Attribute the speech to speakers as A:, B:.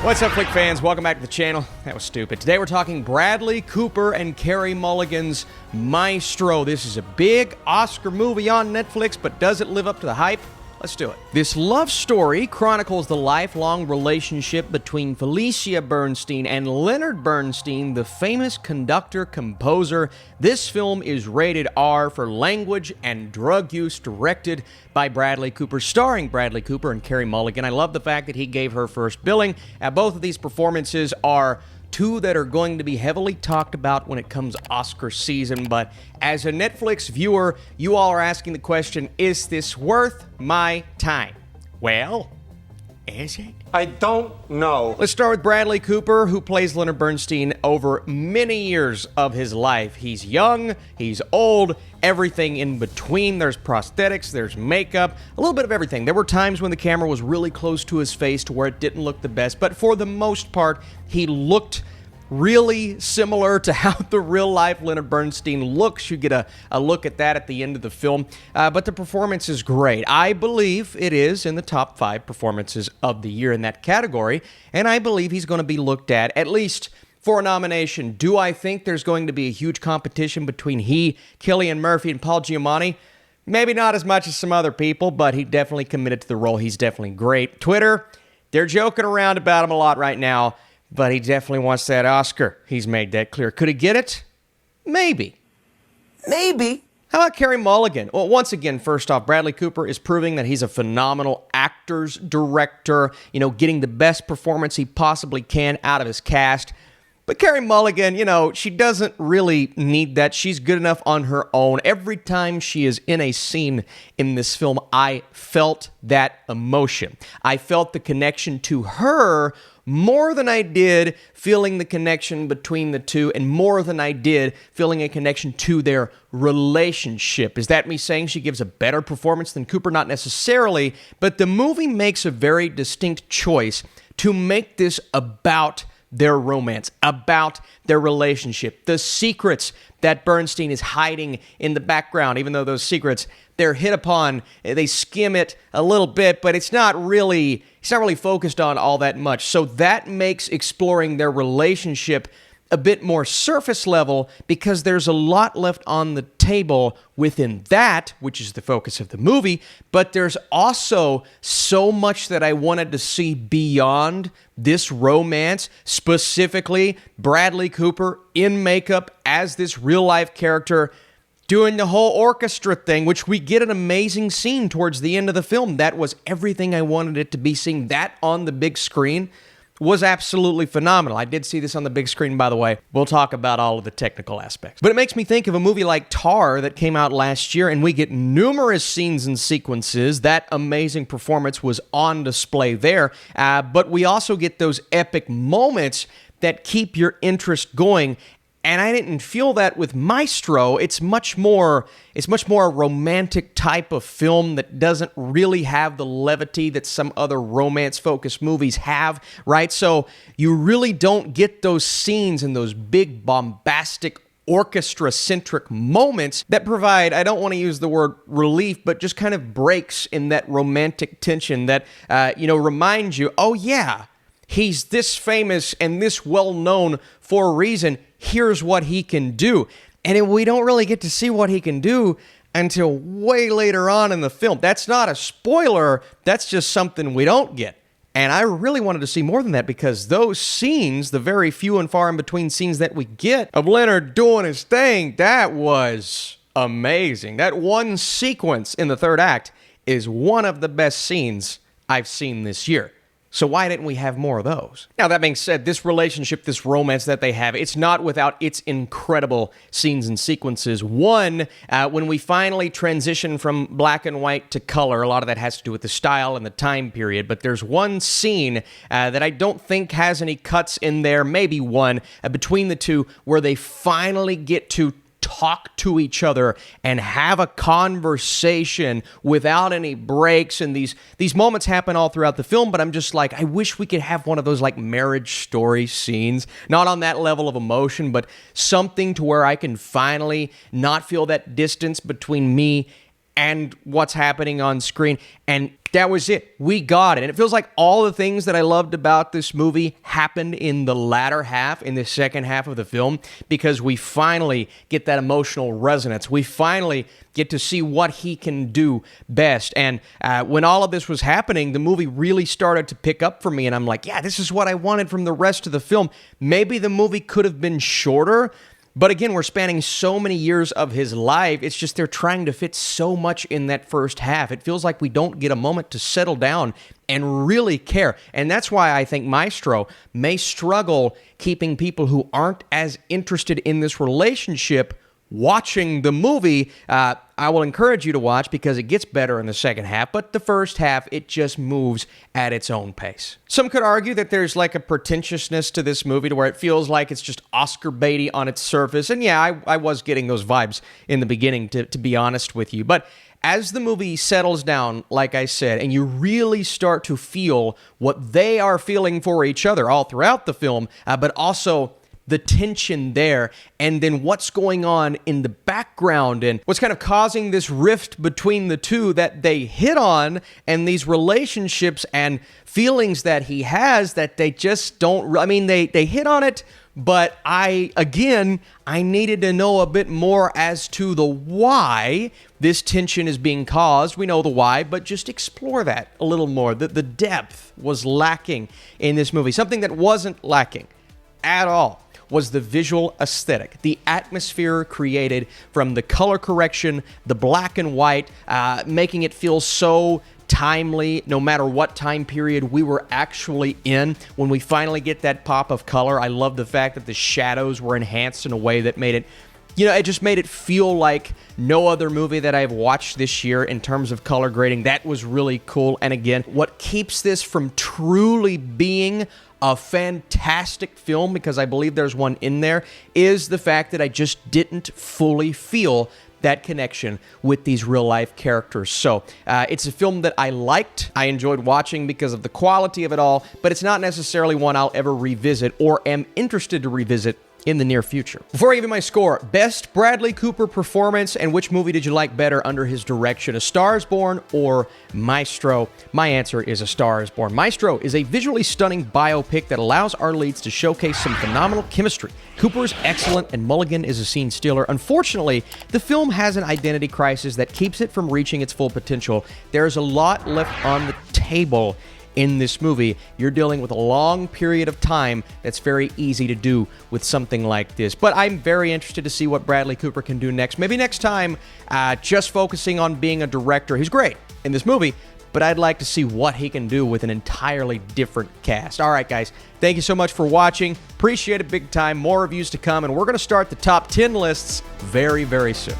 A: What's up, Flick fans? Welcome back to the channel. That was stupid. Today we're talking Bradley Cooper and Carey Mulligan's Maestro. This is a big Oscar movie on Netflix, but does it live up to the hype? Let's do it. This love story chronicles the lifelong relationship between Felicia Bernstein and Leonard Bernstein, the famous conductor-composer. This film is rated R for language and drug use, directed by Bradley Cooper, starring Bradley Cooper and Carey Mulligan. I love the fact that he gave her first billing. Both of these performances are two that are going to be heavily talked about when it comes Oscar season, but as a Netflix viewer, you all are asking the question, is this worth my time? Well, is it?
B: I don't know.
A: Let's start with Bradley Cooper, who plays Leonard Bernstein over many years of his life. He's young, he's old, everything in between. There's prosthetics, there's makeup, a little bit of everything. There were times when the camera was really close to his face to where it didn't look the best, but for the most part, he looked really similar to how the real-life Leonard Bernstein looks. You get a look at that at the end of the film, but the performance is great. I believe it is in the top 5 performances of the year in that category, and I believe he's going to be looked at least for a nomination. Do I think there's going to be a huge competition between he, Cillian Murphy, and Paul Giamatti? Maybe not as much as some other people, but he definitely committed to the role. He's definitely great. Twitter, they're joking around about him a lot right now, but he definitely wants that Oscar. He's made that clear. Could he get it? Maybe.
B: Maybe.
A: How about Carey Mulligan? Well, once again, first off, Bradley Cooper is proving that he's a phenomenal actor's director, getting the best performance he possibly can out of his cast. But Carey Mulligan, she doesn't really need that. She's good enough on her own. Every time she is in a scene in this film, I felt that emotion. I felt the connection to her more than I did feeling the connection between the two, and more than I did feeling a connection to their relationship. Is that me saying she gives a better performance than Cooper? Not necessarily, but the movie makes a very distinct choice to make this about their romance, about their relationship, the secrets that Bernstein is hiding in the background, even though those secrets, they're hit upon, they skim it a little bit, but it's not really focused on all that much. So that makes exploring their relationship a bit more surface level, because there's a lot left on the table within that, which is the focus of the movie, but there's also so much that I wanted to see beyond this romance, specifically Bradley Cooper in makeup as this real-life character doing the whole orchestra thing, which we get an amazing scene towards the end of the film. That was everything I wanted it to be. Seeing that on the big screen was absolutely phenomenal. I did see this on the big screen, by the way. We'll talk about all of the technical aspects. But it makes me think of a movie like Tar that came out last year, and we get numerous scenes and sequences. That amazing performance was on display there, but we also get those epic moments that keep your interest going. And I didn't feel that with Maestro. It's much more a romantic type of film that doesn't really have the levity that some other romance-focused movies have, right? So you really don't get those scenes and those big bombastic orchestra-centric moments that provide, I don't want to use the word relief, but just kind of breaks in that romantic tension that, remind you, oh yeah, he's this famous and this well-known for a reason. Here's what he can do. And we don't really get to see what he can do until way later on in the film. That's not a spoiler. That's just something we don't get. And I really wanted to see more than that, because those scenes, the very few and far in between scenes that we get of Leonard doing his thing, that was amazing. That one sequence in the third act is one of the best scenes I've seen this year. So why didn't we have more of those? Now, that being said, this relationship, this romance that they have, it's not without its incredible scenes and sequences. One, when we finally transition from black and white to color, a lot of that has to do with the style and the time period, but there's one scene that I don't think has any cuts in there, maybe one, between the two, where they finally get to talk to each other and have a conversation without any breaks. And these moments happen all throughout the film, but I'm just like, I wish we could have one of those like marriage story scenes, not on that level of emotion, but something to where I can finally not feel that distance between me and what's happening on screen. And that was it. We got it. And it feels like all the things that I loved about this movie happened in the latter half, in the second half of the film, because we finally get that emotional resonance. We finally get to see what he can do best. And when all of this was happening, the movie really started to pick up for me. And I'm like, yeah, this is what I wanted from the rest of the film. Maybe the movie could have been shorter. But again, we're spanning so many years of his life. It's just they're trying to fit so much in that first half. It feels like we don't get a moment to settle down and really care. And that's why I think Maestro may struggle keeping people who aren't as interested in this relationship watching the movie. I will encourage you to watch because it gets better in the second half, but the first half, it just moves at its own pace. Some could argue that there's like a pretentiousness to this movie to where it feels like it's just Oscar baity on its surface. And yeah, I was getting those vibes in the beginning, to be honest with you. But as the movie settles down, like I said, and you really start to feel what they are feeling for each other all throughout the film, but also the tension there, and then what's going on in the background and what's kind of causing this rift between the two that they hit on, and these relationships and feelings that he has that they just don't, I mean, they hit on it, but I needed to know a bit more as to the why this tension is being caused. We know the why, but just explore that a little more. The depth was lacking in this movie. Something that wasn't lacking at all was the visual aesthetic, the atmosphere created from the color correction, the black and white, making it feel so timely no matter what time period we were actually in. When we finally get that pop of color, I love the fact that the shadows were enhanced in a way that made it, it just made it feel like no other movie that I've watched this year in terms of color grading. That was really cool. And again, what keeps this from truly being a fantastic film, because I believe there's one in there, is the fact that I just didn't fully feel that connection with these real-life characters. So it's a film that I liked. I enjoyed watching because of the quality of it all, but it's not necessarily one I'll ever revisit or am interested to revisit in the near future. Before I give you my score, best Bradley Cooper performance, and which movie did you like better under his direction, A Star is Born or Maestro? My answer is A Star is Born. Maestro is a visually stunning biopic that allows our leads to showcase some phenomenal chemistry. Cooper is excellent and Mulligan is a scene stealer. Unfortunately, the film has an identity crisis that keeps it from reaching its full potential. There's a lot left on the table in this movie. You're dealing with a long period of time that's very easy to do with something like this. But I'm very interested to see what Bradley Cooper can do next. Maybe next time, just focusing on being a director. He's great in this movie, but I'd like to see what he can do with an entirely different cast. All right, guys, thank you so much for watching. Appreciate it big time. More reviews to come, and we're going to start the top 10 lists very, very soon.